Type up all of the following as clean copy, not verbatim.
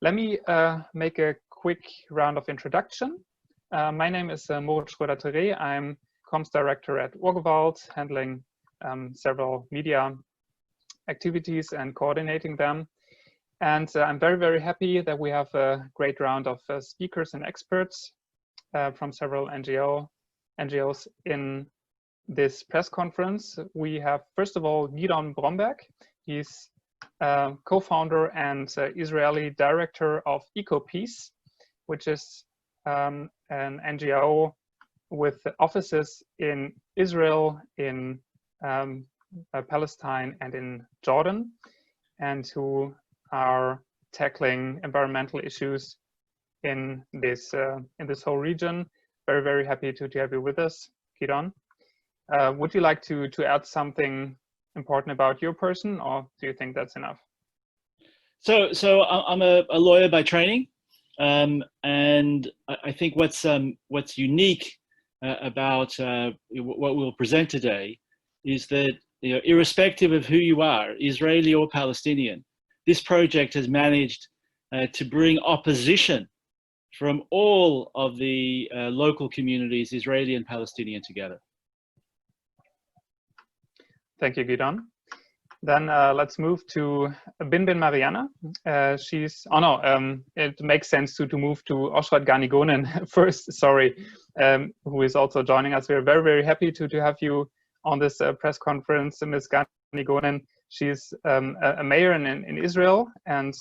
Let me make a quick round of introduction. My name is Moritz Schröder-Teré. I'm Comms Director at Urgewald, handling several media activities and coordinating them. And I'm very, very happy that we have a great round of speakers and experts from several NGOs in this press conference. We have, first of all, Gidon Bromberg. He's co-founder and Israeli director of EcoPeace, which is an NGO with offices in Israel, in Palestine, and in Jordan, and who are tackling environmental issues in this whole region. Very, very happy to have you with us, Gidon. Would you like to add something important about your person, or do you think that's enough? So I'm a lawyer by training, and I think what's unique about what we'll present today is that, you know, irrespective of who you are, Israeli or Palestinian, this project has managed to bring opposition from all of the local communities, Israeli and Palestinian, together. Thank you, Gidon. Then let's move to Binbin Mariana. It makes sense to move to Oshrat Gani Gonen first, sorry, who is also joining us. We're very, very happy to have you on this press conference, Ms. Gani Gonen. She's a mayor in Israel and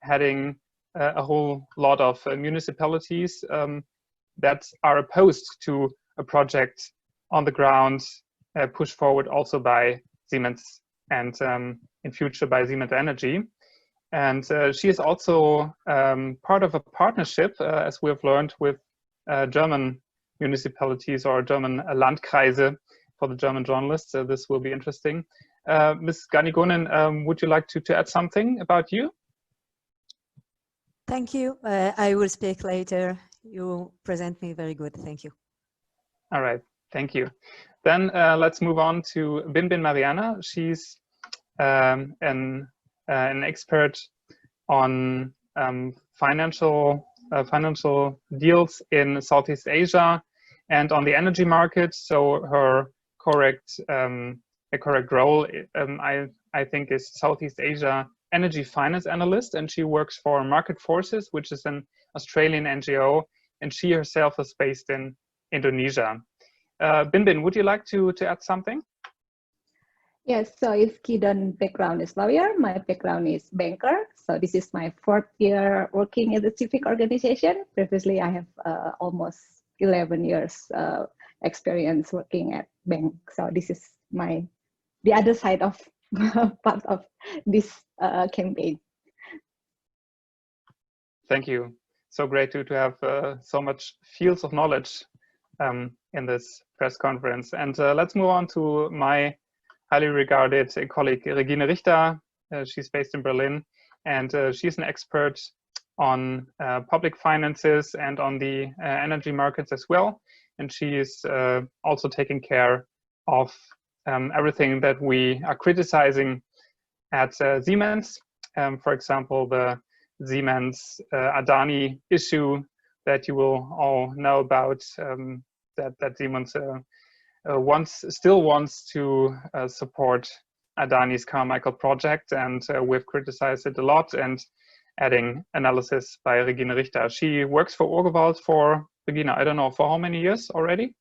heading a whole lot of municipalities that are opposed to a project on the ground pushed forward also by Siemens and in future by Siemens Energy. And she is also part of a partnership, as we have learned, with German municipalities or German Landkreise for the German journalists. So this will be interesting. Ms. Gani Gonen, would you like to add something about you? Thank you. I will speak later. You present me very good. Thank you. All right. Thank you. Then let's move on to Binbin Mariana. She's an expert on financial deals in Southeast Asia and on the energy market. So her correct role, I think, is Southeast Asia Energy Finance Analyst, and she works for Market Forces, which is an Australian NGO, and she herself is based in Indonesia. Binbin, would you like to add something? Yes, so if Gidon's background is lawyer, my background is banker. So this is my 4th year working in the civic organization. Previously, I have almost 11 years experience working at bank. So this is the other side of part of this campaign. Thank you. So great to have so much fields of knowledge in this press conference. And let's move on to my highly regarded colleague, Regine Richter. She's based in Berlin, and she's an expert on public finances and on the energy markets as well. And she is also taking care of everything that we are criticizing at Siemens. For example, the Siemens Adani issue that you will all know about, that Siemens still wants to support Adani's Carmichael project, and we've criticized it a lot, and adding analysis by Regine Richter. She works for Urgewald for, Regina, I don't know, for how many years already?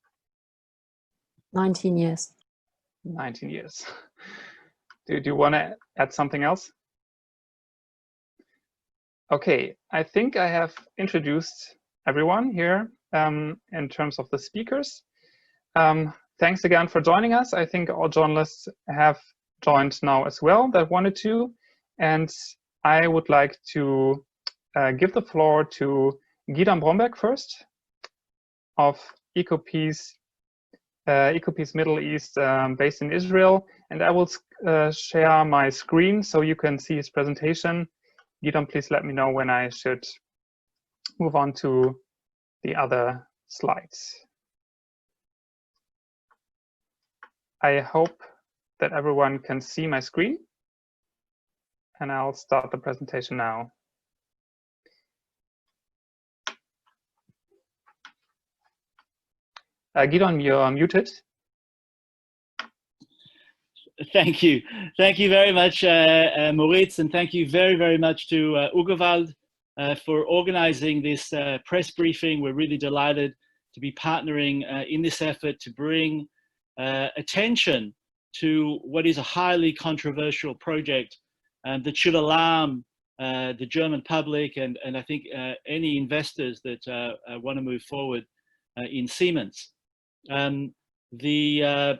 19 years. 19 years. Do you want to add something else? Okay, I think I have introduced everyone here in terms of the speakers. Thanks again for joining us. I think all journalists have joined now as well that wanted to. And I would like to give the floor to Gidon Bromberg first of EcoPeace Middle East based in Israel. And I will share my screen so you can see his presentation. Gidon, please let me know when I should move on to the other slides. I hope that everyone can see my screen, and I'll start the presentation now. Gidon, you're muted. Thank you. Thank you very much, Moritz, and thank you very, very much to urgewald for organizing this press briefing. We're really delighted to be partnering in this effort to bring attention to what is a highly controversial project that should alarm the German public and I think any investors that want to move forward in Siemens. The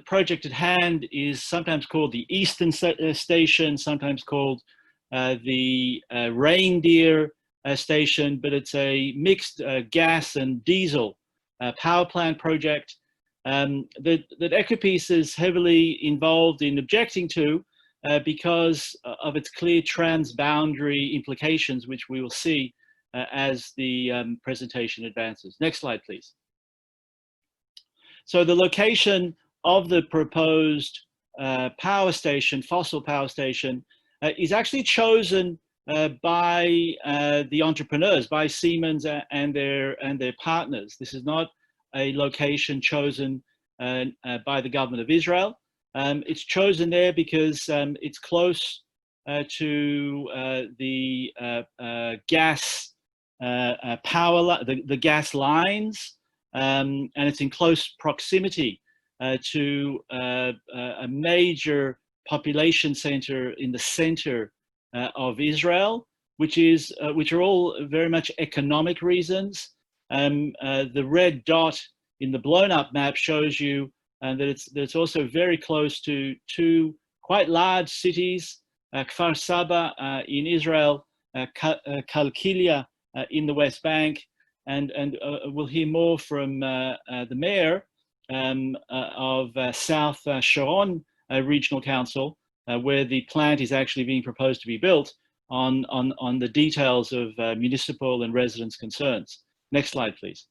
project at hand is sometimes called the Eastern Station, sometimes called the Reindeer Station, but it's a mixed gas and diesel power plant project that EcoPeace is heavily involved in objecting to because of its clear transboundary implications, which we will see as the presentation advances. Next slide, please. So the location of the proposed power station, fossil power station, is actually chosen by the entrepreneurs, by Siemens and their partners. This is not a location chosen by the government of Israel. It's chosen there because it's close to the gas power, the gas lines. And it's in close proximity to a major population center in the center of Israel, which are all very much economic reasons. The red dot in the blown up map shows you that it's also very close to two quite large cities, Kfar Saba in Israel, Kalkilia in the West Bank. And we'll hear more from the mayor of South Sharon Regional Council, where the plant is actually being proposed to be built on the details of municipal and residents' concerns. Next slide, please.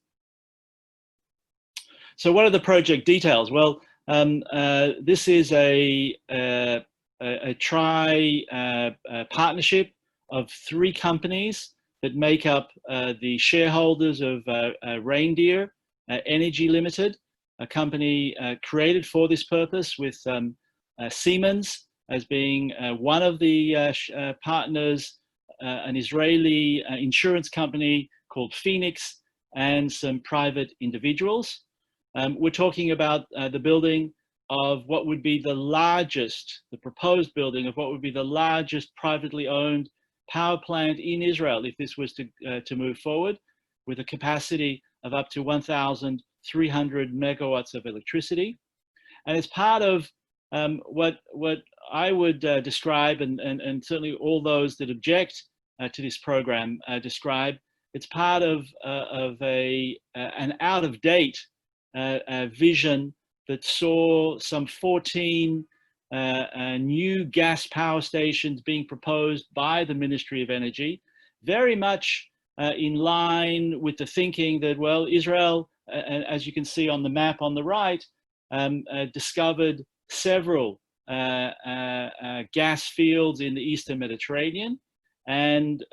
So what are the project details? Well, this is a partnership of 3 companies that make up the shareholders of Reindeer Energy Limited, a company created for this purpose with Siemens as being one of the partners, an Israeli insurance company called Phoenix, and some private individuals. We're talking about the building of what would be the largest, the proposed building of what would be the largest privately owned power plant in Israel if this was to move forward, with a capacity of up to 1,300 megawatts of electricity. And it's part of what I would describe, and certainly all those that object to this program describe, it's part of an out-of-date vision that saw some 14 new gas power stations being proposed by the Ministry of Energy, very much in line with the thinking that, well, Israel, as you can see on the map on the right, discovered several gas fields in the Eastern Mediterranean, and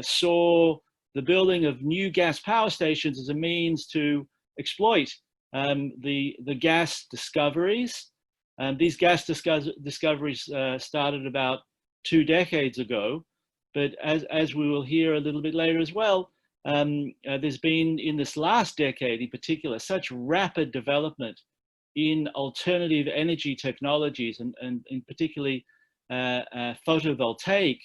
saw the building of new gas power stations as a means to exploit the gas discoveries. These gas discoveries started about 2 decades ago, but as we will hear a little bit later as well, there's been, in this last decade in particular, such rapid development in alternative energy technologies, and in particularly photovoltaic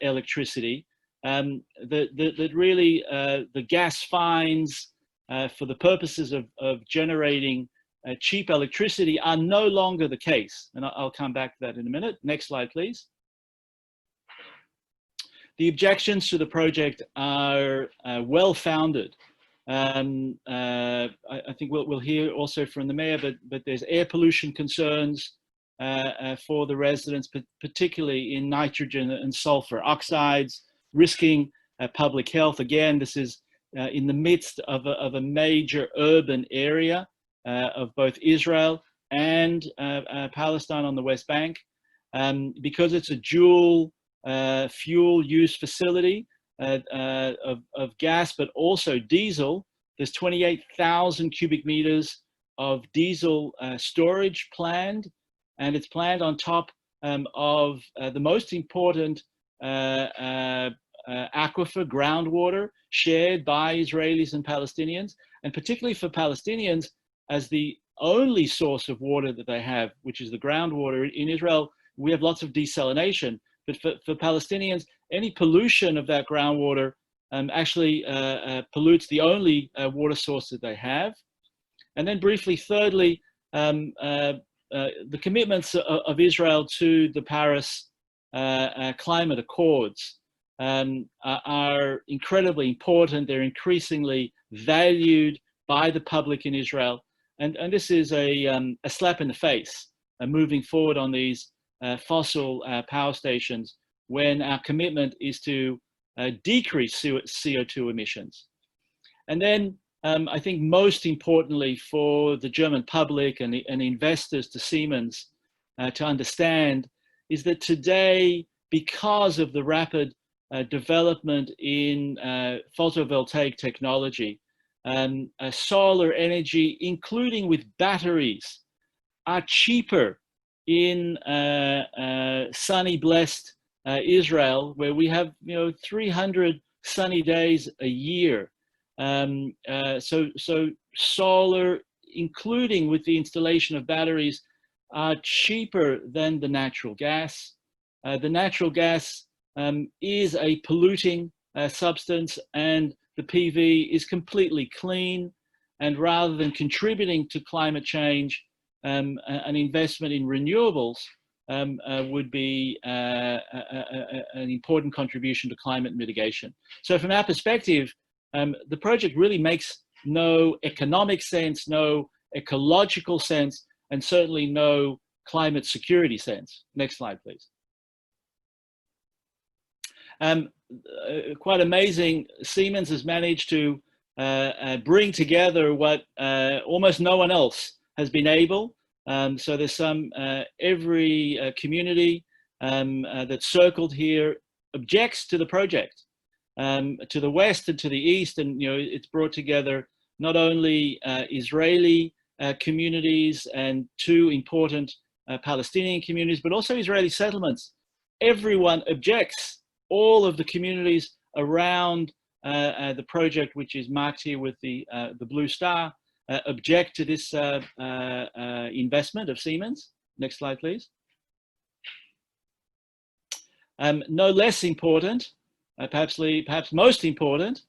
electricity, that really the gas finds for the purposes of generating cheap electricity are no longer the case. And I'll come back to that in a minute. Next slide, please. The objections to the project are well-founded. I think we'll hear also from the mayor, but there's air pollution concerns for the residents, particularly in nitrogen and sulfur oxides, risking public health. Again, this is in the midst of a major urban area of both Israel and Palestine on the West Bank. Because it's a dual fuel use facility of gas, but also diesel, there's 28,000 cubic meters of diesel storage planned, and it's planned on top of the most important aquifer, groundwater, shared by Israelis and Palestinians, and particularly for Palestinians as the only source of water that they have, which is the groundwater. In Israel, we have lots of desalination, but for Palestinians, any pollution of that groundwater actually pollutes the only water source that they have. And then briefly, thirdly, the commitments of Israel to the Paris climate accords are incredibly important. They're increasingly valued by the public in Israel. And this is a slap in the face moving forward on these fossil power stations when our commitment is to decrease CO2 emissions. And then I think most importantly for the German public and investors to Siemens to understand is that today, because of the rapid development in photovoltaic technology, solar energy, including with batteries, are cheaper in sunny, blessed Israel, where we have 300 sunny days a year. So solar, including with the installation of batteries, are cheaper than the natural gas. The natural gas is a polluting substance, and the PV is completely clean. And rather than contributing to climate change, an investment in renewables would be an important contribution to climate mitigation. So from our perspective, the project really makes no economic sense, no ecological sense, and certainly no climate security sense. Next slide, please. Quite amazing, Siemens has managed to bring together what almost no one else has been able. So there's some, every community that's circled here objects to the project. To the west and to the east, and it's brought together not only Israeli communities and two important Palestinian communities, but also Israeli settlements. Everyone objects. All of the communities around the project, which is marked here with the blue star, object to this investment of Siemens. Next slide, please. No less important, perhaps most important,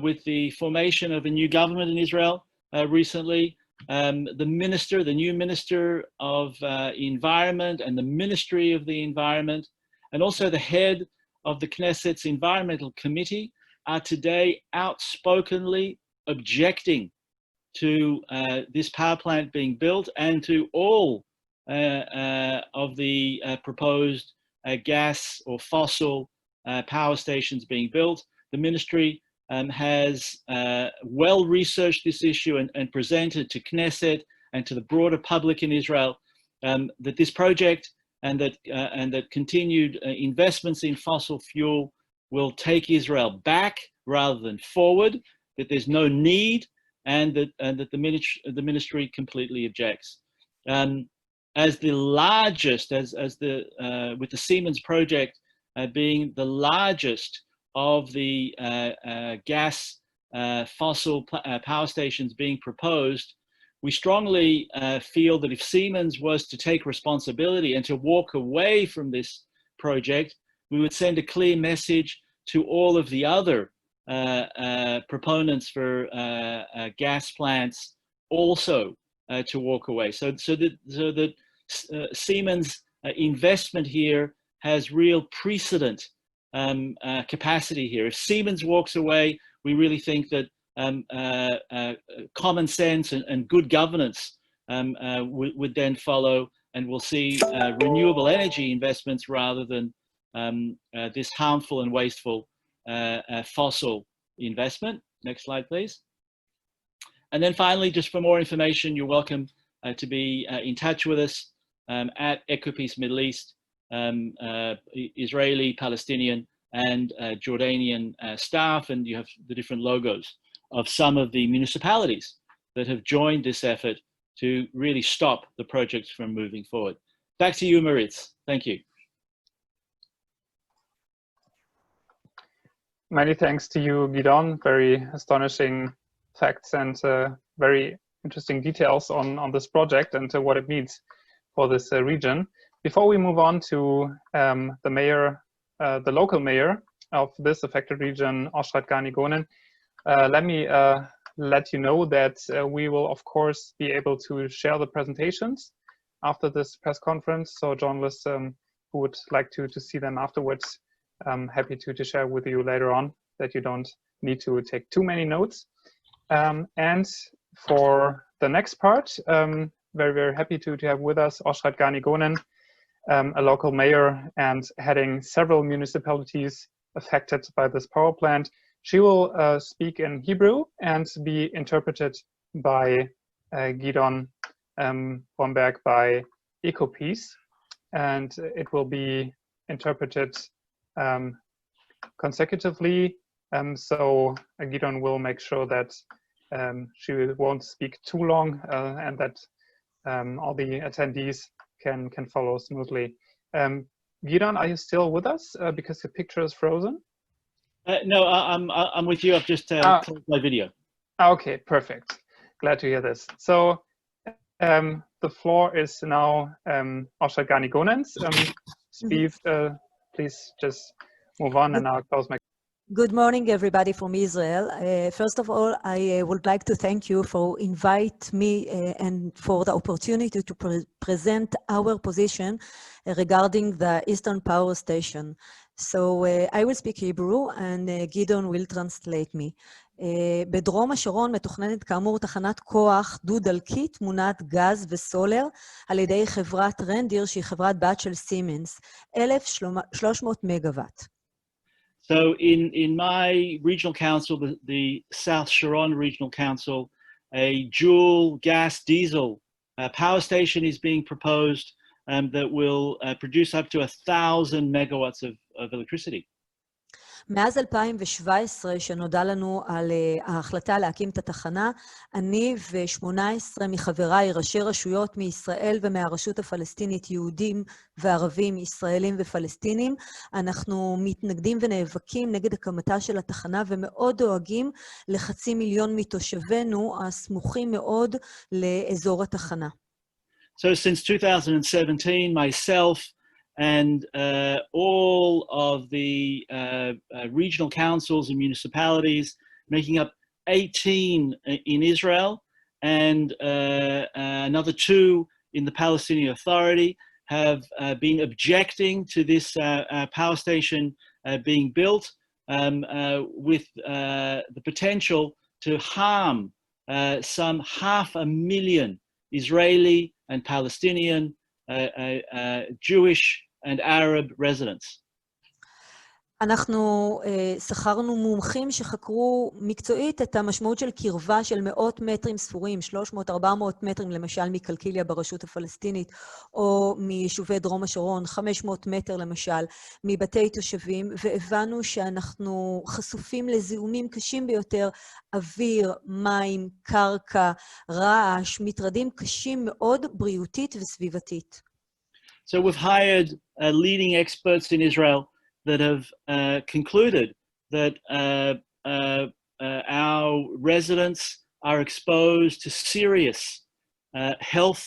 with the formation of a new government in Israel recently, the new minister of environment and the Ministry of the Environment, and also the head of the Knesset's Environmental Committee are today outspokenly objecting to this power plant being built and to all of the proposed gas or fossil power stations being built. The ministry has well researched this issue and presented to Knesset and to the broader public in Israel that this project and that continued investments in fossil fuel will take Israel back rather than forward, that there's no need, and that the ministry completely objects. As the largest, with the Siemens project being the largest of the gas fossil power stations being proposed, we strongly feel that if Siemens was to take responsibility and to walk away from this project, we would send a clear message to all of the other proponents for gas plants also to walk away. So that Siemens investment here has real precedent capacity here. If Siemens walks away, we really think that common sense and good governance would then follow, and we'll see renewable energy investments rather than this harmful and wasteful fossil investment. Next slide, please. And then finally, just for more information, you're welcome to be in touch with us at EcoPeace Middle East, Israeli, Palestinian, and Jordanian staff, and you have the different logos of some of the municipalities that have joined this effort to really stop the project from moving forward. Back to you, Maritz. Thank you. Many thanks to you, Gidon. Very astonishing facts and very interesting details on this project and what it means for this region. Before we move on to the mayor, the local mayor of this affected region, Oshrat Gani Gonen, let me let you know that we will, of course, be able to share the presentations after this press conference. So journalists who would like to see them afterwards, I'm happy to share with you later on, that you don't need to take too many notes. And for the next part, very, very happy to have with us Oshrat Gani Gonen, a local mayor and heading several municipalities affected by this power plant. She will speak in Hebrew and be interpreted by Gidon Bromberg by EcoPeace, and it will be interpreted consecutively. So Gidon will make sure that she won't speak too long and that all the attendees can follow smoothly. Gidon, are you still with us? Because your picture is frozen. No, I'm with you. I've just closed my video. Okay, perfect. Glad to hear this. So the floor is now Oshrat Gani Gonen's. Please just move on, and I'll close my. Good morning, everybody from Israel. First of all, I would like to thank you for inviting me and for the opportunity to present our position regarding the Eastern Power Station. So I will speak Hebrew and Gidon will translate me. בדרום השרון מתוכננת כאמור תחנת כוח דו-דלקית מונעת גז וסולר על ידי חברת רנדיר שהיא חברת בת של סימנס, 1,300 מגוואט. So in my regional council, the South Sharon Regional Council, a dual gas diesel power station is being proposed that will produce up to 1,000 megawatts of electricity. מאז 2017 שנודע לנו על ההחלטה להקים את התחנה, אני ו18 מחבריי ראשי רשויות מישראל ומהרשות הפלסטינית, יהודים וערבים, ישראלים ופלסטינים, אנחנו מתנגדים ונאבקים נגד הקמתה של התחנה ומאוד דואגים ל500,000 מתושבינו הסמוכים מאוד לאזור התחנה. So since 2017, myself and all of the regional councils and municipalities, making up 18 in Israel and another 2 in the Palestinian Authority, have been objecting to this power station being built with the potential to harm some 500,000 Israeli and Palestinian, Jewish and Arab residents. אנחנו שכרנו מומחים שחקרו מקצועית את המשמעות של קרבה של מאות מטרים ספורים, 300-400 מטרים למשל מקלקיליה ברשות הפלסטינית, או מיישובי דרום השרון, 500 מטר למשל, מבתי תושבים, והבנו שאנחנו חשופים לזיהומים קשים ביותר, אוויר, מים, קרקע, רעש, מטרדים קשים מאוד בריאותית וסביבתית. So we've hired leading experts in Israel that have concluded that our residents are exposed to serious health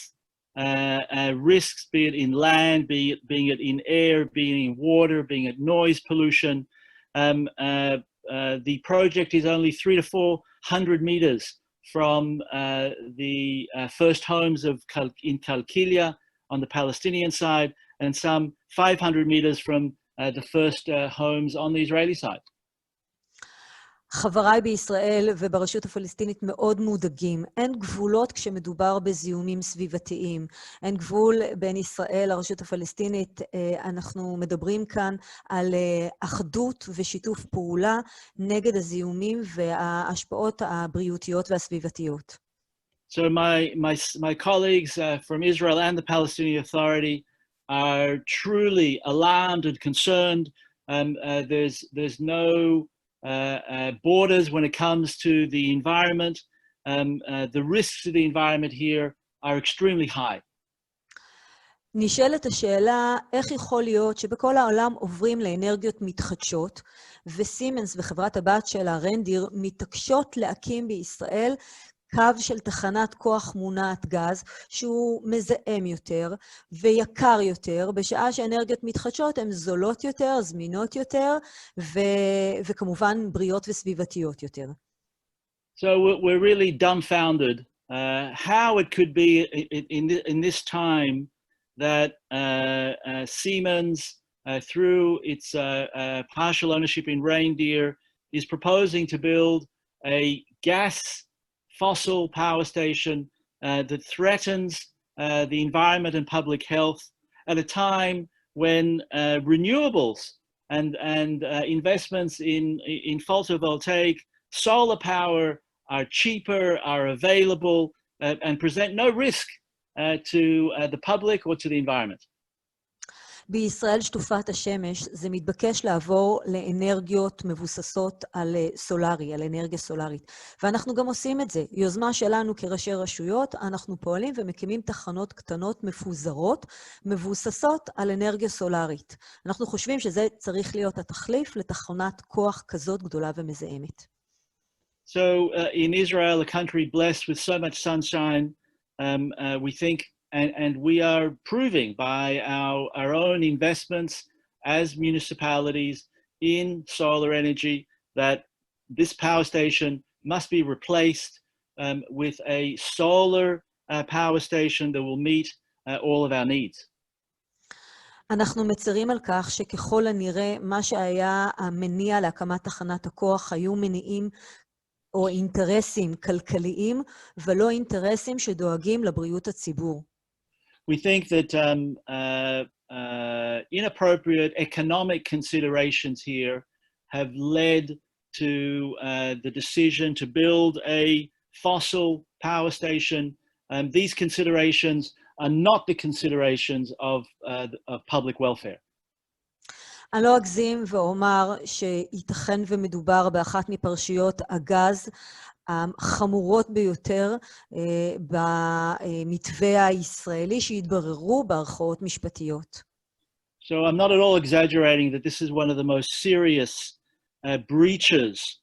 risks, be it in land, being it in air, being in water, being it noise pollution. The project is only 300 to 400 meters from the first homes in Kalkilia on the Palestinian side, and some 500 meters from the first homes on the Israeli side. חבריי בישראל וברשות הפלסטינית מאוד מודאגים. אין גבולות כשמדובר בזיהומים סביבתיים. אין גבול בין ישראל לרשות הפלסטינית. אנחנו מדברים כאן על אחדות ושיתוף פעולה נגד הזיהומים וההשפעות הבריאותיות והסביבתיות. So my colleagues from Israel and the Palestinian Authority are truly alarmed and concerned. There's no borders when it comes to the environment. The risks to the environment here are extremely high. נשאלת השאלה, איך יכול להיות שבכל העולם עוברים לאנרגיות מתחדשות, וסימנס וחברת הבת שלה, רנדיר, מתעקשות להקים בישראל קו של תחנת כוח מונעת גז, שהוא מזהם יותר ויקר יותר, בשעה שאנרגיות מתחדשות הן זולות יותר, זמינות יותר, וכמובן בריאות וסביבתיות יותר. So we're really dumbfounded how it could be in this time that Siemens, through its partial ownership in Reindeer, is proposing to build a gas fossil power station that threatens the environment and public health at a time when renewables and investments in photovoltaic, solar power are cheaper, are available, and present no risk to the public or to the environment. בישראל שטופת השמש זה מתבקש לעבור לאנרגיות מבוססות על סולרי, על אנרגיה סולרית. ואנחנו גם עושים את זה. יוזמה שלנו כראשי רשויות, אנחנו פועלים ומקימים תחנות קטנות מפוזרות, מבוססות על אנרגיה סולרית. אנחנו חושבים שזה צריך להיות התחליף לתחנת כוח כזאת גדולה ומזהמת. So in Israel, a country blessed with so much sunshine, we think, and we are proving by our own investments as municipalities in solar energy that this power station must be replaced with a solar power station that will meet all of our needs. אנחנו מצרים על כך שככל הנראה מה שהיה המניע להקמת תחנת הכוח היו מניעים או אינטרסים כלכליים ולא אינטרסים שדואגים לבריאות הציבור. We think that inappropriate economic considerations here have led to the decision to build a fossil power station. These considerations are not the considerations of public welfare. אני לא אגזים ואומר שייתכן ומדובר באחת מפרשיות הגז החמורות ביותר במתווה הישראלי שהתבררו בערכאות משפטיות. So I'm not at all exaggerating that this is one of the most serious breaches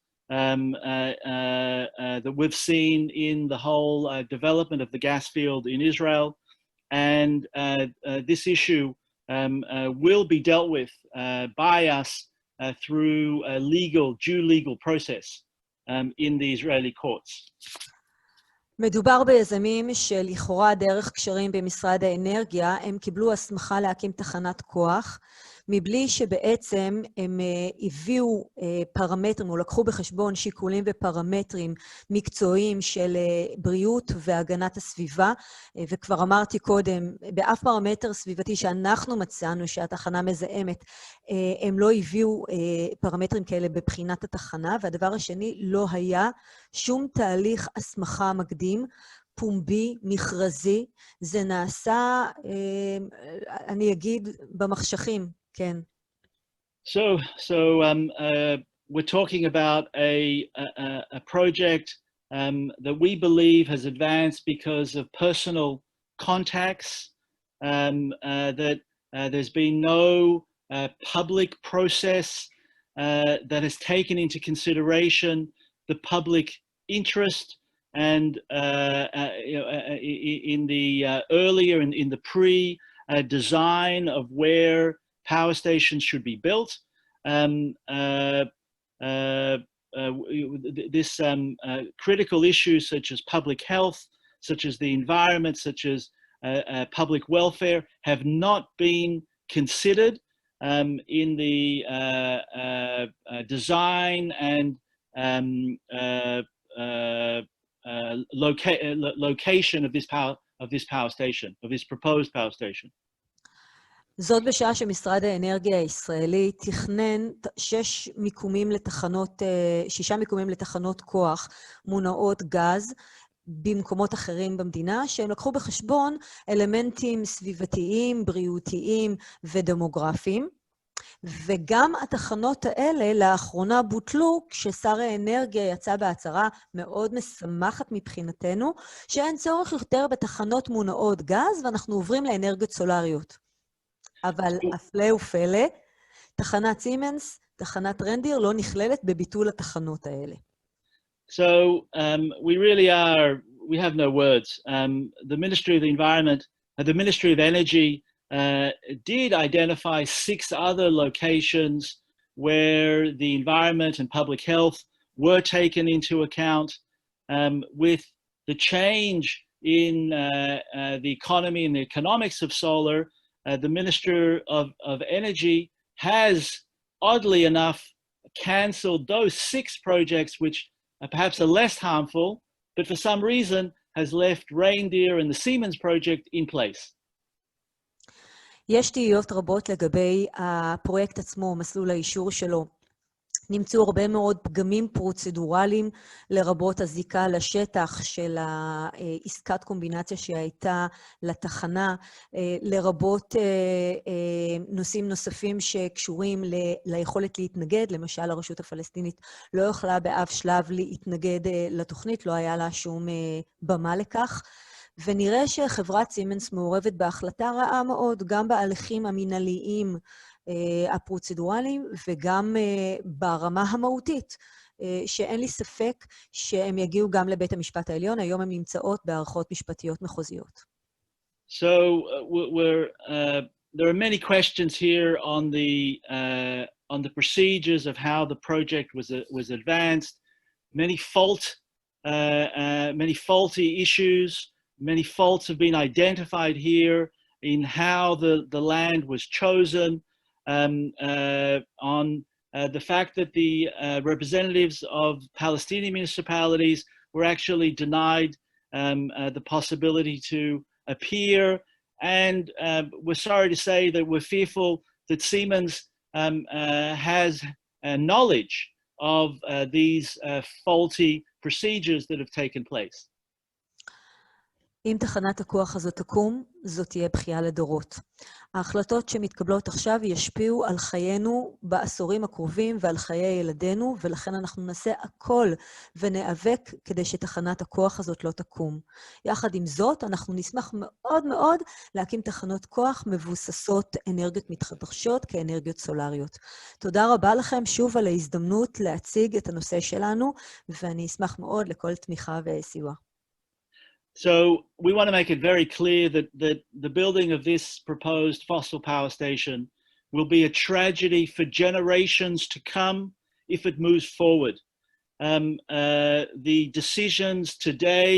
that we've seen in the whole development of the gas field in Israel, and this issue will be dealt with by us through a due legal process in the Israeli courts. מדובר ביזמים שלכאורה דרך קשרים במשרד האנרגיה, הם קיבלו הסמכה להקים תחנת כוח, מבלי שבעצם הם הביאו פרמטרים, או לקחו בחשבון שיקולים ופרמטרים מקצועיים של בריאות והגנת הסביבה, וכבר אמרתי קודם, באף פרמטר סביבתי שאנחנו מצאנו שהתחנה מזהמת, הם לא הביאו פרמטרים כאלה בבחינת התחנה, והדבר השני, לא היה שום תהליך הסמכה מקדים, פומבי, מכרזי, זה נעשה, אני אגיד, במחשכים, כן. So we're talking about a project that we believe has advanced because of personal contacts, that there's been no public process that has taken into consideration the public interest, and in the earlier in the pre-design of where power stations should be built. This critical issues such as public health, such as the environment, such as public welfare have not been considered in the design and location of this power station, of this proposed power station. זאת בשעה שמשרד האנרגיה הישראלי תכנן 6 מיקומים לתחנות כוח מונעות גז במקומות אחרים במדינה, שהם לקחו בחשבון אלמנטים סביבתיים, בריאותיים ודמוגרפיים. וגם התחנות האלה לאחרונה בוטלו כששר האנרגיה יצא בהצהרה מאוד משמחת מבחינתנו, שאין צורך יותר בתחנות מונעות גז ואנחנו עוברים לאנרגיות סולריות. אבל הפלא ופלא, תחנת סימנס, תחנת רנדיר לא נכללת בביטול התחנות האלה. So we have no words. The Ministry of the Environment, the Ministry of Energy did identify 6 other locations where the environment and public health were taken into account. With the change in the economy and the economics of solar, the Minister of Energy has, oddly enough, cancelled those 6 projects which perhaps are less harmful, but for some reason has left Reindeer and the Siemens project in place. יש תהיות רבות לגבי הפרויקט עצמו, מסלול האישור שלו. נמצאו הרבה מאוד פגמים פרוצדורליים, לרבות הזיקה לשטח של העסקת קומבינציה שהייתה לתחנה, לרבות נושאים נוספים שקשורים ליכולת להתנגד, למשל הרשות הפלסטינית לא יכלה באף שלב להתנגד לתוכנית, לא היה לה שום במה לכך. ונראה שחברת סימנס מעורבת בהחלטה רעה מאוד, גם בהליכים המנהליים הפרוצדורליים, וגם ברמה המהותית, שאין לי ספק שהם יגיעו גם לבית המשפט העליון, היום הם נמצאות בערכאות משפטיות מחוזיות. So there are many questions here on the procedures of how the project was advanced, many faulty issues. Many faults have been identified here in how the land was chosen, on the fact that the representatives of Palestinian municipalities were actually denied the possibility to appear, and we're sorry to say that we're fearful that Siemens has knowledge of these faulty procedures that have taken place. אם תחנת הכוח הזאת תקום, זאת תהיה בכייה לדורות. ההחלטות שמתקבלות עכשיו ישפיעו על חיינו בעשורים הקרובים ועל חיי ילדינו, ולכן אנחנו נעשה הכל ונאבק כדי שתחנת הכוח הזאת לא תקום. יחד עם זאת, אנחנו נשמח מאוד מאוד להקים תחנות כוח מבוססות אנרגיות מתחדשות כאנרגיות סולריות. תודה רבה לכם שוב על ההזדמנות להציג את הנושא שלנו, ואני אשמח מאוד לכל תמיכה וסיוע. So we want to make it very clear that the building of this proposed fossil power station will be a tragedy for generations to come if it moves forward. The decisions today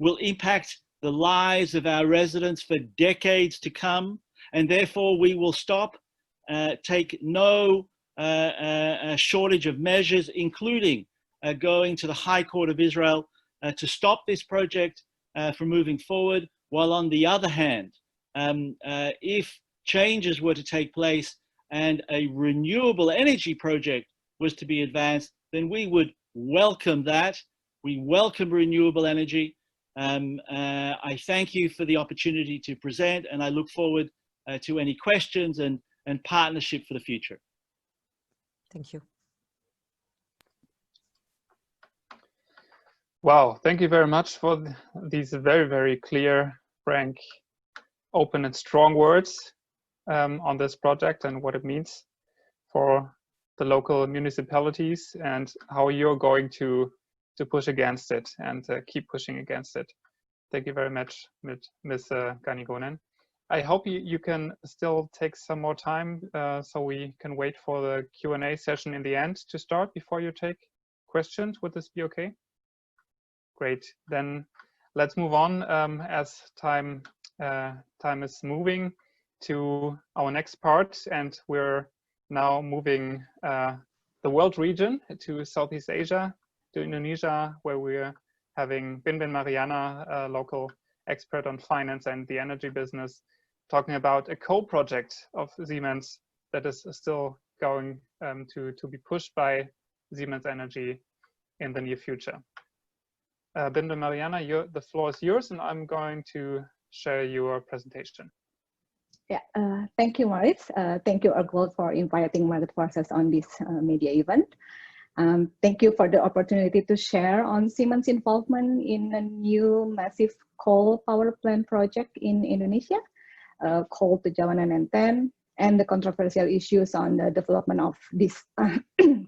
will impact the lives of our residents for decades to come, and therefore we will take no shortage of measures, including going to the High Court of Israel to stop this project from moving forward, while on the other hand, if changes were to take place and a renewable energy project was to be advanced, then we would welcome that. We welcome renewable energy. I thank you for the opportunity to present, and I look forward to any questions and partnership for the future. Thank you. Wow, thank you very much for these very, very clear, frank, open and strong words on this project and what it means for the local municipalities and how you're going to push against it and keep pushing against it. Thank you very much, Ms. Gani Gonen. I hope you can still take some more time so we can wait for the Q&A session in the end to start before you take questions. Would this be okay? Great. Then let's move on as time is moving to our next part, and we're now moving the world region to Southeast Asia, to Indonesia, where we're having Binbin Mariana, a local expert on finance and the energy business, talking about a co-project of Siemens that is still going to be pushed by Siemens Energy in the near future. Binbin Mariana, the floor is yours, and I'm going to share your presentation. Yeah, thank you, Moritz. Thank you, urgewald, for inviting Market Forces on this media event. Thank you for the opportunity to share on Siemens' involvement in a new massive coal power plant project in Indonesia, called the Jawanan N10, and the controversial issues on the development of this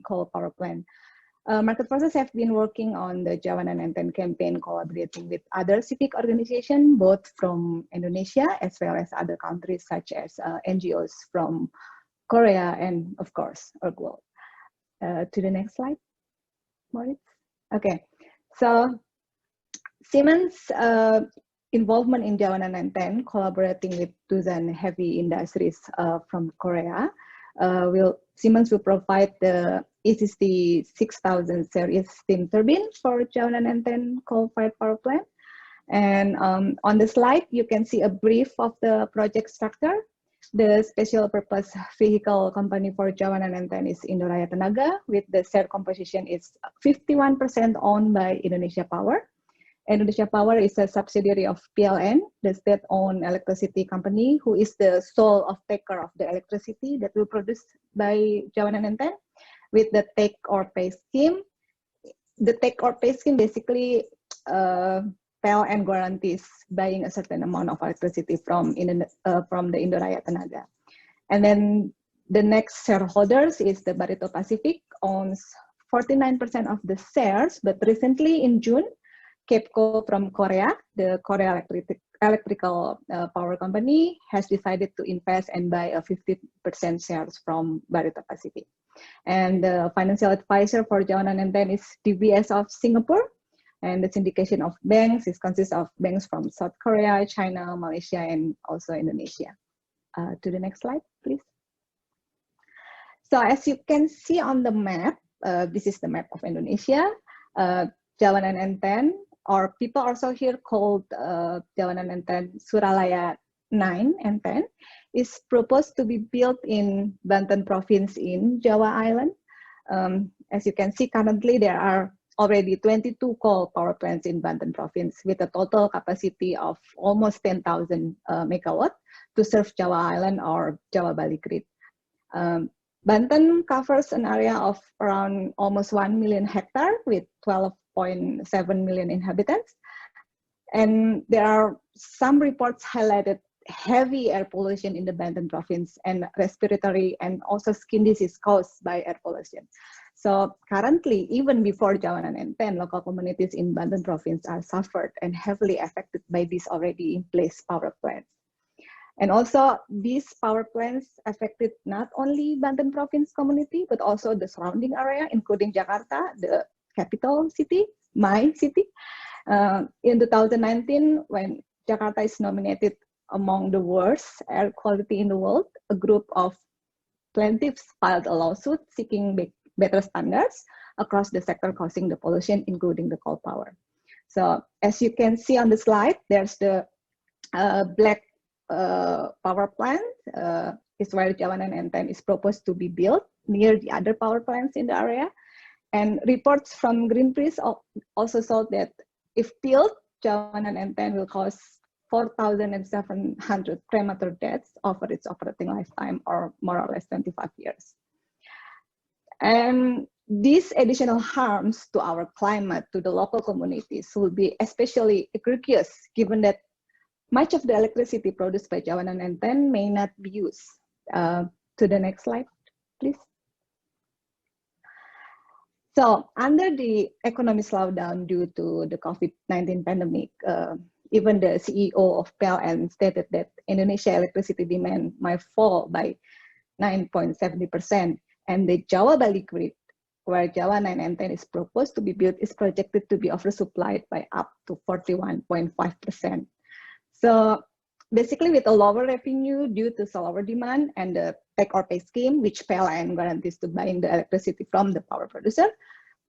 coal power plant. Market Forces have been working on the Jawanan N10 campaign, collaborating with other civic organizations, both from Indonesia as well as other countries such as NGOs from Korea and, of course, urgewald. To the next slide, Moritz. Okay, so Siemens' involvement in Jawanan N10, collaborating with dozen heavy industries from Korea, Siemens will provide the ECC 6000 series steam turbine for Jawanan N10 coal-fired power plant. And on the slide, you can see a brief of the project structure. The special purpose vehicle company for Jawanan N10 is Indoraya Tenaga, with the share composition is 51% owned by Indonesia Power. Indonesia Power is a subsidiary of PLN, the state-owned electricity company, who is the sole off-taker of the electricity that will produce by Jawanan N10, with the take-or-pay scheme. The take-or-pay scheme basically PLN guarantees buying a certain amount of electricity from the Indoraya Tenaga. And then the next shareholders is the Barito Pacific, owns 49% of the shares, but recently in June, KEPCO from Korea, the Korea Electrical Power Company, has decided to invest and buy a 50% shares from Barito Pacific. And the financial advisor for Jawanan N10 is DBS of Singapore. And the syndication of banks consists of banks from South Korea, China, Malaysia, and also Indonesia. To the next slide, please. So as you can see on the map, this is the map of Indonesia. Jawanan N10, or people also here called Jawanan N10 Suralaya 9 and 10, is proposed to be built in Banten province in Java Island. As you can see, currently there are already 22 coal power plants in Banten province with a total capacity of almost 10,000 megawatt to serve Java Island or Java Bali Grid. Banten covers an area of around almost 1 million hectare with 12.7 million inhabitants. And there are some reports highlighted heavy air pollution in the Banten province and respiratory and also skin disease caused by air pollution. So currently, even before Jawanan N10, local communities in Banten province are suffered and heavily affected by these already in place power plants. And also these power plants affected not only Banten province community, but also the surrounding area, including Jakarta, the capital city, my city. In 2019, when Jakarta is nominated among the worst air quality in the world, a group of plaintiffs filed a lawsuit seeking better standards across the sector causing the pollution, including the coal power. So as you can see on the slide, there's the black power plant is where Jawanan N10 is proposed to be built near the other power plants in the area. And reports from Greenpeace also showed that if built, Jawanan N10 will cause 4,700 premature deaths over its operating lifetime, or more or less 25 years. And these additional harms to our climate, to the local communities, will be especially egregious, given that much of the electricity produced by Jawanan N10 may not be used. To the next slide, please. So under the economic slowdown due to the COVID-19 pandemic, even the CEO of PLN stated that Indonesia electricity demand might fall by 9.70%, and the Java Bali Grid, where Jawanan N10 is proposed to be built, is projected to be oversupplied by up to 41.5%. So basically, with a lower revenue due to lower demand and the take-or-pay scheme, which PLN guarantees to buying the electricity from the power producer,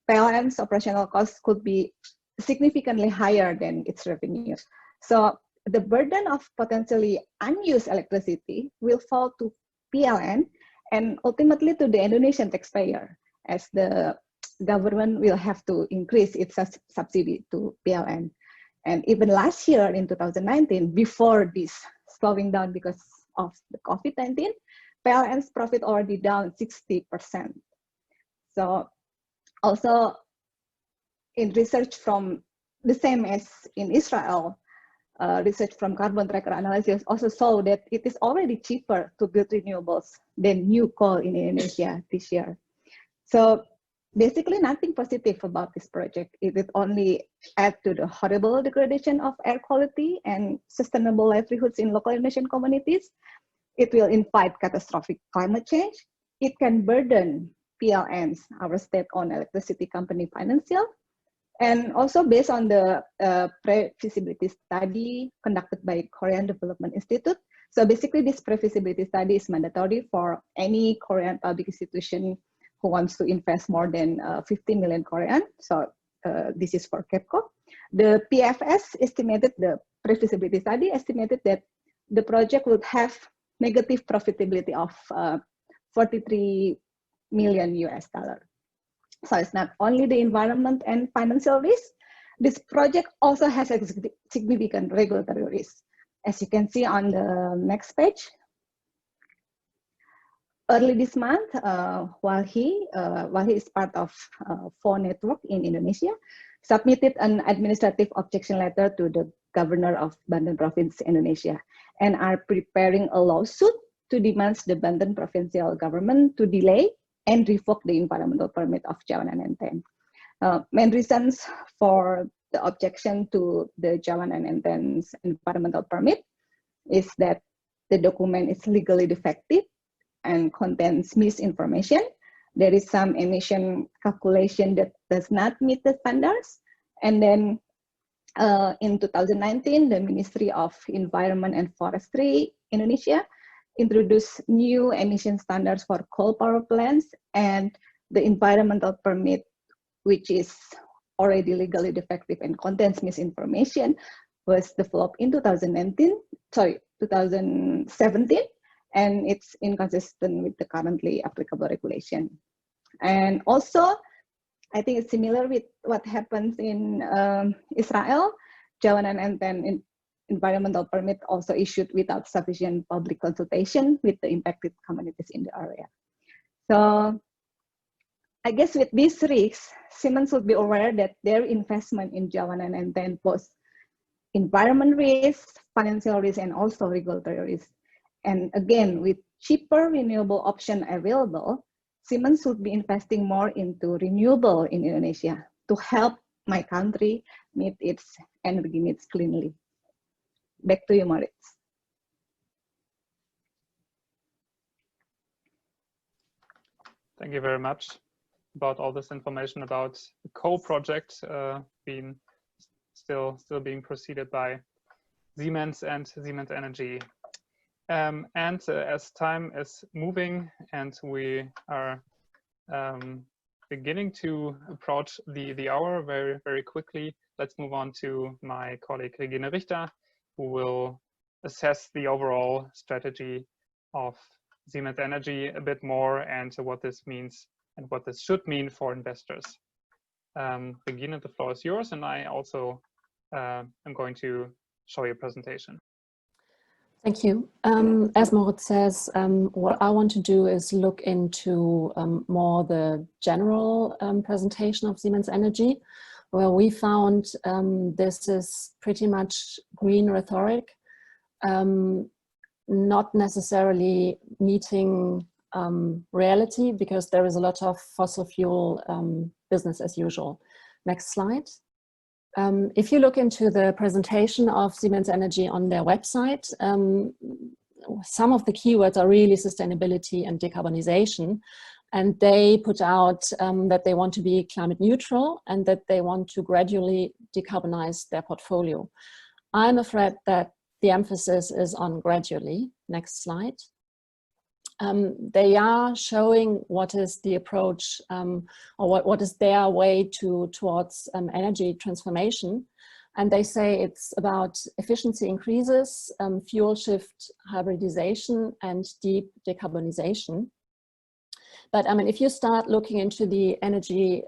PLN's operational costs could be significantly higher than its revenue. So the burden of potentially unused electricity will fall to PLN and ultimately to the Indonesian taxpayer, as the government will have to increase its subsidy to PLN. And even last year in 2019, before this slowing down because of the COVID-19, PLN's profit already down 60%. So also in research from the same as in Israel, research from carbon tracker analysis also saw that it is already cheaper to build renewables than new coal in Indonesia this year. So basically nothing positive about this project. It would only add to the horrible degradation of air quality and sustainable livelihoods in local Indonesian communities. It will invite catastrophic climate change. It can burden PLNs, our state-owned electricity company, financial. And also based on the pre-feasibility study conducted by Korean Development Institute. So basically this pre-feasibility study is mandatory for any Korean public institution who wants to invest more than 15 million Korean. So this is for KEPCO. The PFS estimated, the pre-feasibility study estimated that the project would have negative profitability of 43 million US dollar. So it's not only the environment and financial risk, this project also has a significant regulatory risk. As you can see on the next page, early this month, while he is part of FO network in Indonesia, submitted an administrative objection letter to the governor of Banten province, Indonesia, and are preparing a lawsuit to demand the Banten provincial government to delay and revoke the environmental permit of Jawan and Enten. Main reasons for the objection to the Jawan and Enten's environmental permit is that the document is legally defective and contains misinformation. There is some emission calculation that does not meet the standards. And then in 2019, the Ministry of Environment and Forestry Indonesia introduced new emission standards for coal power plants, and the environmental permit, which is already legally defective and contains misinformation, was developed in 2017, and it's inconsistent with the currently applicable regulation. And also, I think it's similar with what happens in Israel. Jawan and Enten environmental permit also issued without sufficient public consultation with the impacted communities in the area. So I guess with these risks, Siemens should be aware that their investment in Jawan and Enten pose environment risks, financial risks, and also regulatory risks. And again, with cheaper renewable option available, Siemens should be investing more into renewable in Indonesia to help my country meet its energy needs cleanly. Back to you, Moritz. Thank you very much about all this information about the co-project being still being proceeded by Siemens and Siemens Energy. As time is moving and we are beginning to approach the hour very, very quickly, let's move on to my colleague Regine Richter, who will assess the overall strategy of Siemens Energy a bit more and what this means and what this should mean for investors. Regine, the floor is yours, and I also am going to show you a presentation. Thank you. As Moritz says, what I want to do is look into more the general presentation of Siemens Energy, where we found this is pretty much green rhetoric, not necessarily meeting reality, because there is a lot of fossil fuel business as usual. Next slide. If you look into the presentation of Siemens Energy on their website, some of the keywords are really sustainability and decarbonization. And they put out that they want to be climate neutral and that they want to gradually decarbonize their portfolio. I'm afraid that the emphasis is on gradually. Next slide. They are showing what is the approach or what is their way towards energy transformation. And they say it's about efficiency increases, fuel shift, hybridization, and deep decarbonization. But I mean, if you start looking into the energy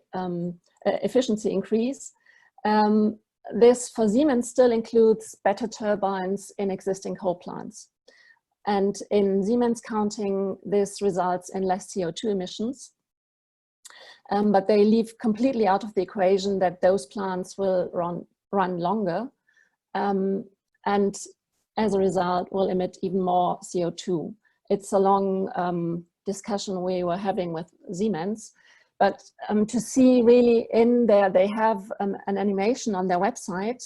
efficiency increase, this for Siemens still includes better turbines in existing coal plants. And in Siemens counting, this results in less CO2 emissions. But they leave completely out of the equation that those plants will run longer. And as a result, will emit even more CO2. It's a long discussion we were having with Siemens. But to see really in there, they have an animation on their website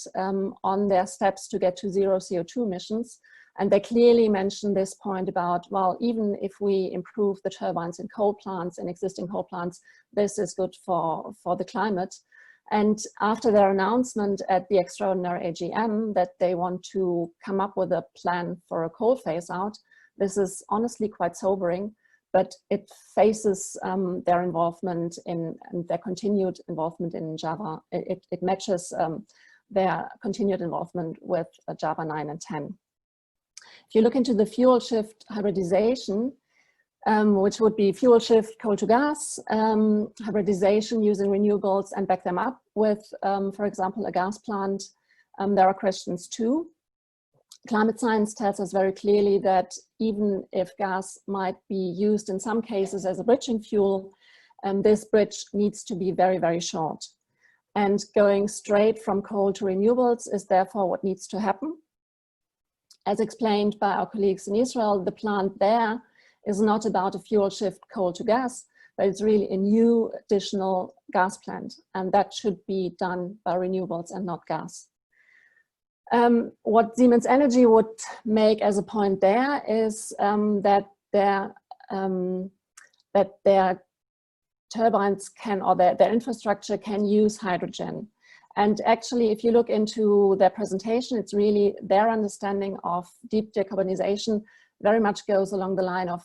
on their steps to get to zero CO2 emissions. And they clearly mention this point about, well, even if we improve the turbines in coal plants and existing coal plants, this is good for the climate. And after their announcement at the extraordinary AGM that they want to come up with a plan for a coal phase out, this is honestly quite sobering, but it faces their involvement in their continued involvement in Java. It matches their continued involvement with Java 9 and 10. If you look into the fuel shift hybridization, which would be fuel shift coal to gas, hybridization using renewables and back them up with, for example, a gas plant, there are questions too. Climate science tells us very clearly that even if gas might be used in some cases as a bridging fuel, this bridge needs to be very, very short. And going straight from coal to renewables is therefore what needs to happen. As explained by our colleagues in Israel, the plant there is not about a fuel shift coal to gas, but it's really a new additional gas plant. And that should be done by renewables and not gas. What Siemens Energy would make as a point there is that their turbines can, or their infrastructure can use hydrogen. And actually, if you look into their presentation, it's really their understanding of deep decarbonization very much goes along the line of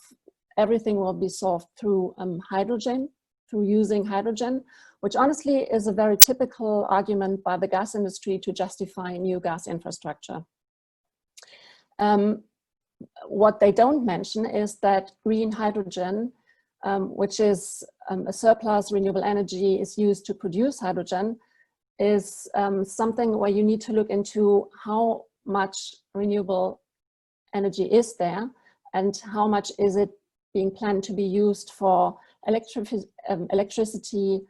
everything will be solved through hydrogen, through using hydrogen, which honestly is a very typical argument by the gas industry to justify new gas infrastructure. What they don't mention is that green hydrogen, which is a surplus renewable energy, is used to produce hydrogen, is something where you need to look into how much renewable energy is there and how much is it being planned to be used for electricity,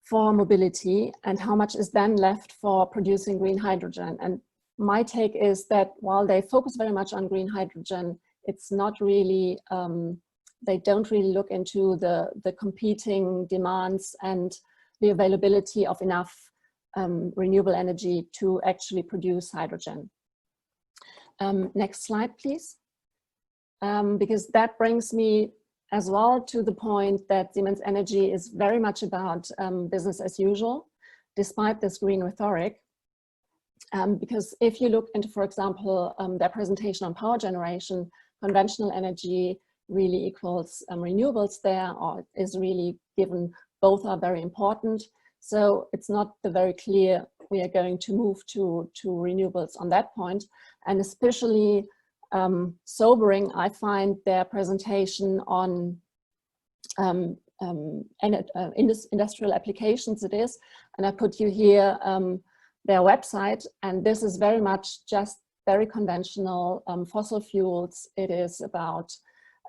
for mobility, and how much is then left for producing green hydrogen. And my take is that while they focus very much on green hydrogen, it's not really, they don't really look into the competing demands and the availability of enough renewable energy to actually produce hydrogen. Next slide, please. Because that brings me as well to the point that Siemens Energy is very much about business as usual, despite this green rhetoric. Because if you look into, for example, their presentation on power generation, conventional energy really equals renewables there, or is really given, both are very important. So it's not very clear we are going to move to renewables on that point. And especially sobering, I find their presentation on industrial applications it is. And I put you here their website, and this is very much just very conventional fossil fuels. It is about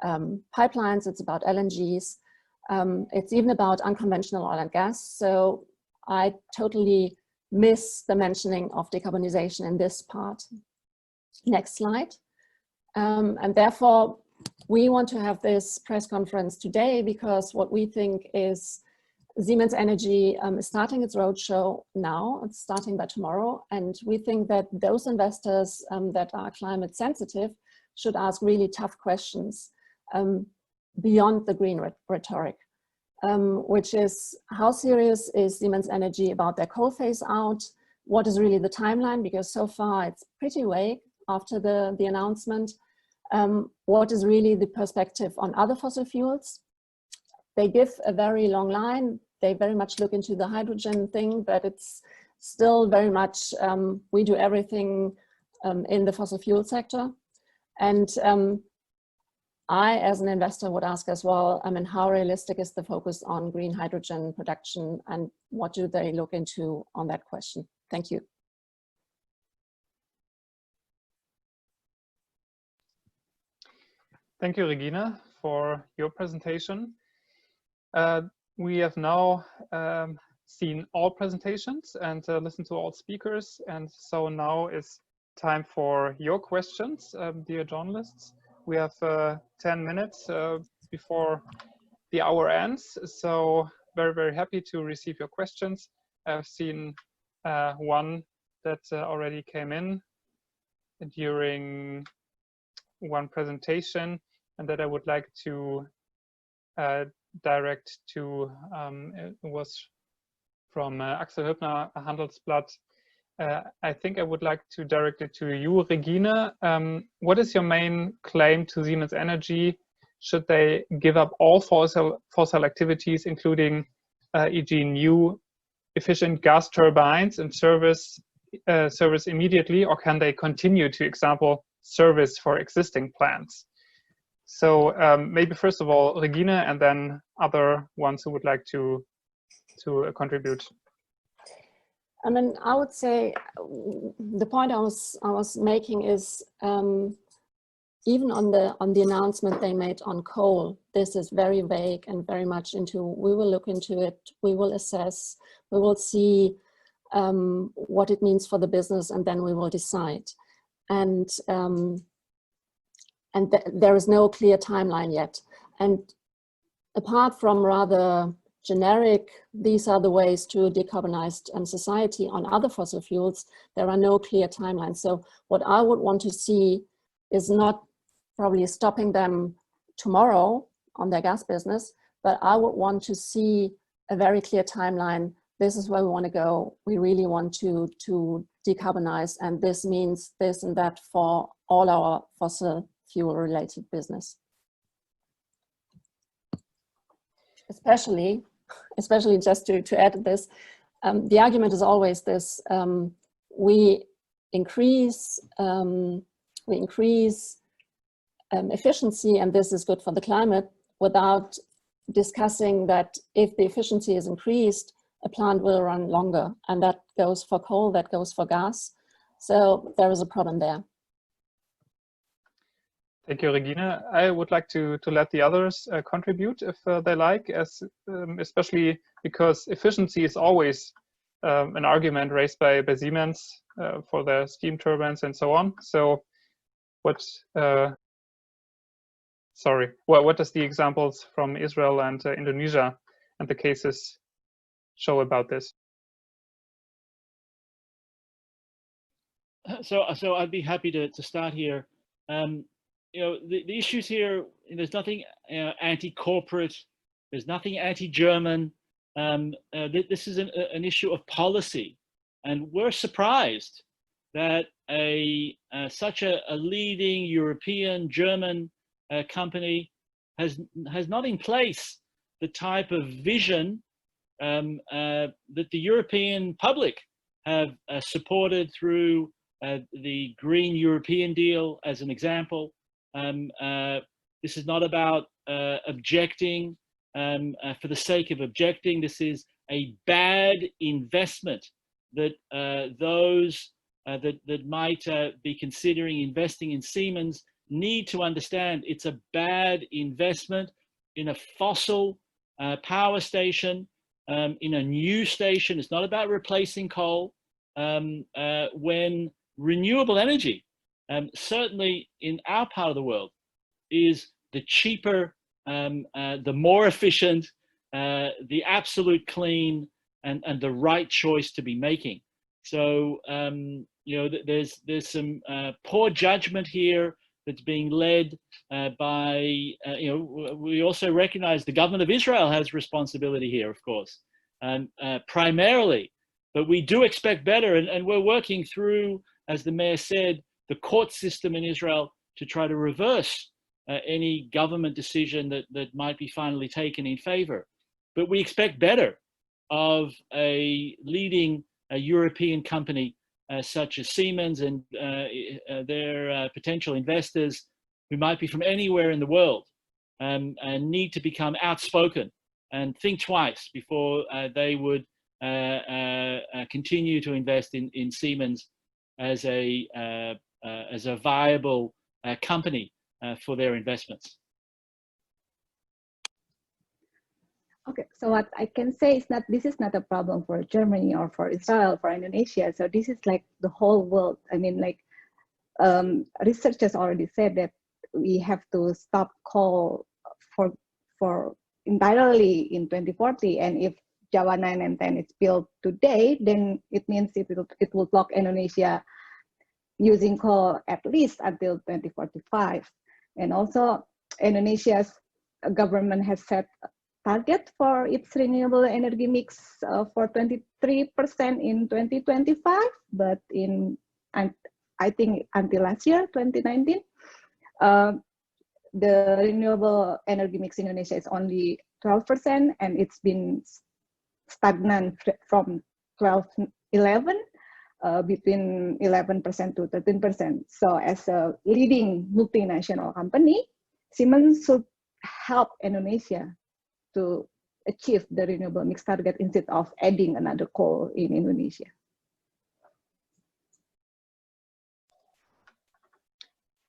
pipelines, it's about LNGs. It's even about unconventional oil and gas. So I totally miss the mentioning of decarbonization in this part. Next slide. And therefore, we want to have this press conference today because what we think is Siemens Energy is starting its roadshow now. It's starting by tomorrow. And we think that those investors that are climate sensitive should ask really tough questions beyond the green rhetoric, which is how serious is Siemens Energy about their coal phase out? What is really the timeline? Because so far it's pretty vague after the announcement. What is really the perspective on other fossil fuels? They give a very long line. They very much look into the hydrogen thing, but it's still very much, we do everything in the fossil fuel sector. And I, as an investor, would ask as well, how realistic is the focus on green hydrogen production, and what do they look into on that question? Thank you. Thank you, Regine, for your presentation. We have now seen all presentations and listened to all speakers. And so now is time for your questions, dear journalists. We have 10 minutes before the hour ends. So very, very happy to receive your questions. I've seen one that already came in during one presentation, and that I would like to direct to, it was from Axel Hübner, Handelsblatt. I think I would like to direct it to you, Regine. What is your main claim to Siemens Energy? Should they give up all fossil activities, including e.g. new efficient gas turbines and service immediately, or can they continue to, example, service for existing plants? So maybe first of all, Regine, and then other ones who would like to contribute. I mean, I would say the point I was making is even on the announcement they made on coal, this is very vague and very much into, we will look into it, we will assess, we will see what it means for the business, and then we will decide. And there is no clear timeline yet. And apart from rather generic, these are the ways to decarbonize society on other fossil fuels, there are no clear timelines. So what I would want to see is not probably stopping them tomorrow on their gas business, but I would want to see a very clear timeline. This is where we want to go. We really want to decarbonize, and this means this and that for all our fossil fuel related business. Especially just to add this, the argument is always this, we increase efficiency, and this is good for the climate, without discussing that if the efficiency is increased, a plant will run longer, and that goes for coal, that goes for gas. So there is a problem there. Thank you, Regine. I would like to let the others contribute if they like, especially because efficiency is always an argument raised by Siemens for their steam turbines and so on. So what does the examples from Israel and Indonesia and the cases show about this? So I'd be happy to start here. You know, the issues here, there's nothing anti-corporate, there's nothing anti-German. This is an issue of policy, and we're surprised that such a leading European German company has not in place the type of vision that the European public have supported through the Green European Deal, as an example. This is not about objecting for the sake of objecting. This is a bad investment that those that might be considering investing in Siemens need to understand. It's a bad investment in a fossil power station, in a new station. It's not about replacing coal. When renewable energy, certainly in our part of the world, is the cheaper, the more efficient, the absolute clean, and the right choice to be making. So you know, there's some poor judgment here that's being led by, you know, we also recognize the government of Israel has responsibility here, of course, primarily, but we do expect better, and we're working through, as the mayor said, the court system in Israel to try to reverse any government decision that might be finally taken in favor. But we expect better of a leading European company such as Siemens and their potential investors, who might be from anywhere in the world, and need to become outspoken and think twice before they would continue to invest in Siemens as a viable company for their investments. Okay, so what I can say is that this is not a problem for Germany or for Israel, for Indonesia. So this is like the whole world. I mean, like researchers already said that we have to stop coal for entirely in 2040. And if Jawa 9 and 10 is built today, then it means it will block Indonesia using coal at least until 2045. And also Indonesia's government has set target for its renewable energy mix for 23% in 2025, but I think until last year, 2019, the renewable energy mix in Indonesia is only 12%, and it's been stagnant from 11 between 11% to 13%. So as a leading multinational company, Siemens should help Indonesia to achieve the renewable mix target instead of adding another coal in Indonesia.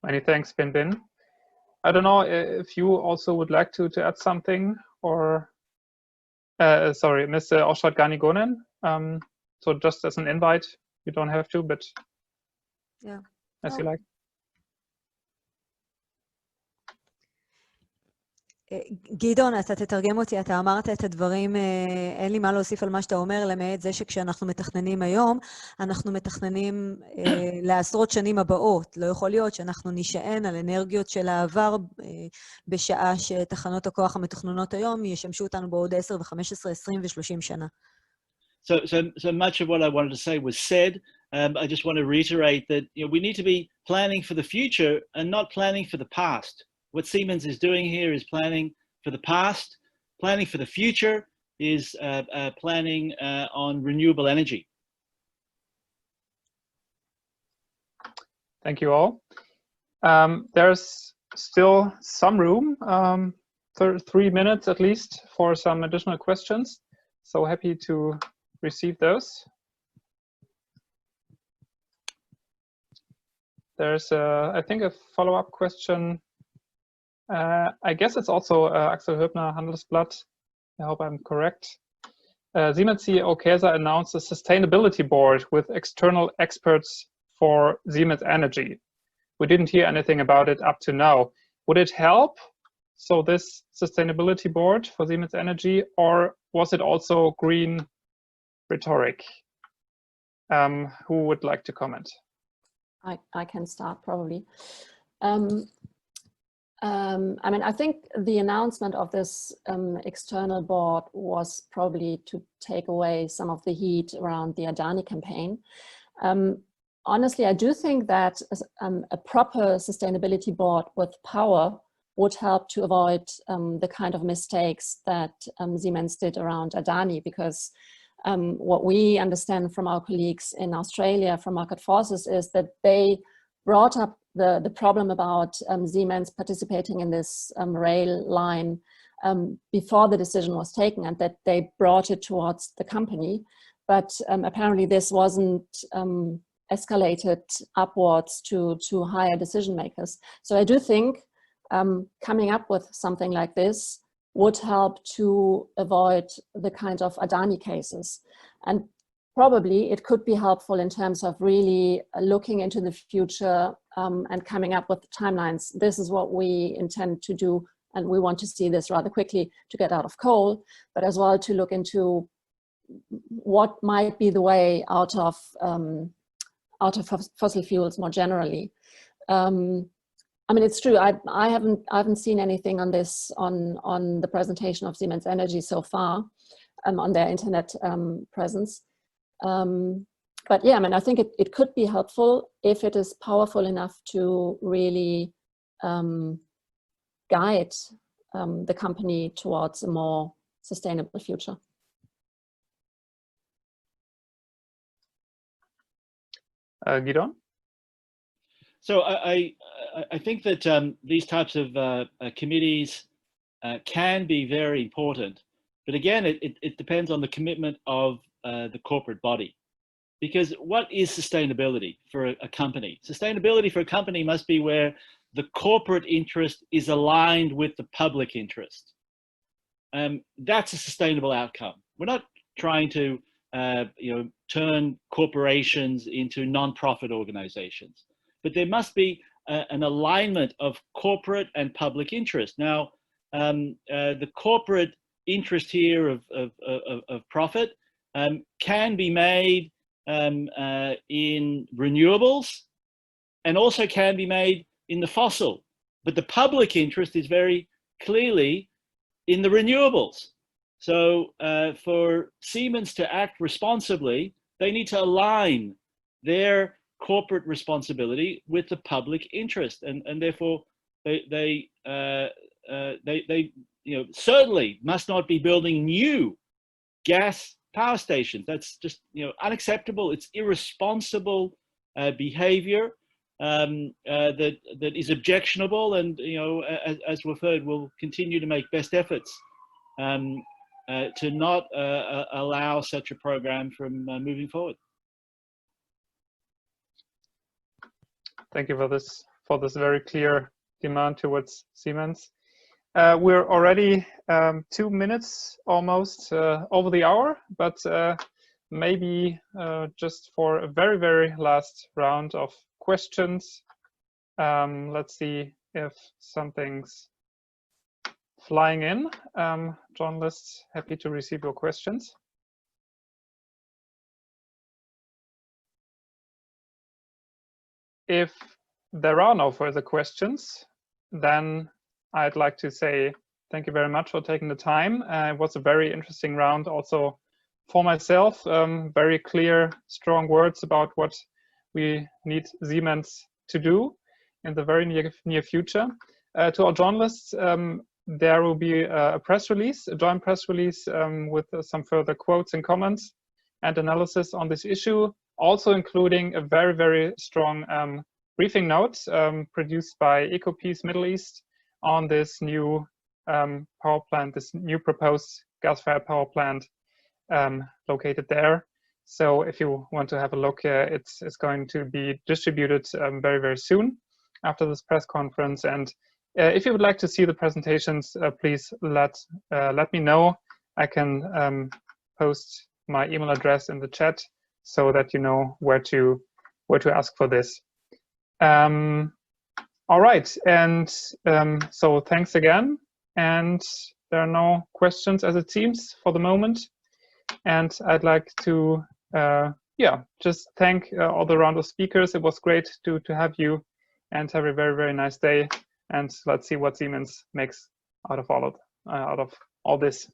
Many thanks, Binbin. I don't know if you also would like to add something, or sorry, Ms. Oshrat Gani Gonen. So just as an invite, you don't have to, but yeah, as you like. גדעון, אתה תתרגם אותי, אתה אמרת את הדברים, אין לי מה להוסיף על מה שאתה אומר, למעט זה שכשאנחנו מתכננים היום, אנחנו מתכננים לעשרות שנים הבאות. לא יכול להיות שאנחנו נשען על אנרגיות של העבר, בשעה שתחנות הכוח המתוכננות היום ישמשו אותנו בעוד 10 ו-15, 20 ו-30 שנה. So much of what I wanted to say was said. I just want to reiterate that we need to be planning for the future and not planning for the past. What Siemens is doing here is planning for the past. Planning for the future is planning on renewable energy. Thank you all. There's still some room, 3 minutes at least, for some additional questions. So happy to receive those. There's, I think, a follow-up question. I guess it's also Axel Höbner, Handelsblatt. I hope I'm correct. Siemens CEO Käser announced a sustainability board with external experts for Siemens Energy. We didn't hear anything about it up to now. Would it help? So this sustainability board for Siemens Energy, or was it also green rhetoric? Who would like to comment? I can start probably. I mean, I think the announcement of this external board was probably to take away some of the heat around the Adani campaign. Honestly, I do think that a proper sustainability board with power would help to avoid the kind of mistakes that Siemens did around Adani, because what we understand from our colleagues in Australia from Market Forces is that they brought up the problem about Siemens participating in this rail line before the decision was taken, and that they brought it towards the company. But apparently this wasn't escalated upwards to higher decision makers. So I do think coming up with something like this would help to avoid the kind of Adani cases. And probably it could be helpful in terms of really looking into the future and coming up with timelines. This is what we intend to do, and we want to see this rather quickly to get out of coal, but as well to look into what might be the way out of fossil fuels more generally. I mean, it's true. I haven't seen anything on this on the presentation of Siemens Energy so far, on their internet presence. But yeah, I mean, I think it could be helpful if it is powerful enough to really guide the company towards a more sustainable future. Gidon? So I think that these types of committees can be very important, but again, it depends on the commitment of the corporate body. Because what is sustainability for a company? Sustainability for a company must be where the corporate interest is aligned with the public interest. That's a sustainable outcome. We're not trying to turn corporations into non-profit organizations, but there must be an alignment of corporate and public interest. Now, the corporate interest here of profit can be made in renewables and also can be made in the fossil, but the public interest is very clearly in the renewables. So for Siemens to act responsibly, they need to align their corporate responsibility with the public interest, and therefore they certainly must not be building new gas power stations. That's just unacceptable. It's irresponsible behavior that is objectionable, and as we've heard, we'll continue to make best efforts to not allow such a program from moving forward. Thank you for this very clear demand towards Siemens. We're already 2 minutes almost over the hour, but maybe just for a very, very last round of questions. Let's see if something's flying in. Journalists, happy to receive your questions. If there are no further questions, then I'd like to say thank you very much for taking the time. It was a very interesting round also for myself. Very clear, strong words about what we need Siemens to do in the very near future. To our journalists, there will be a press release, a joint press release with some further quotes and comments and analysis on this issue, also including a very, very strong briefing note produced by EcoPeace Middle East on this new power plant, this new proposed gas-fired power plant located there. So if you want to have a look, it's going to be distributed very, very soon after this press conference. And if you would like to see the presentations, please let me know. I can post my email address in the chat so that you know where to ask for this. All right, and so thanks again. And there are no questions as it seems for the moment. And I'd like to just thank all the round of speakers. It was great to have you, and have a very, very nice day. And let's see what Siemens makes out of all this.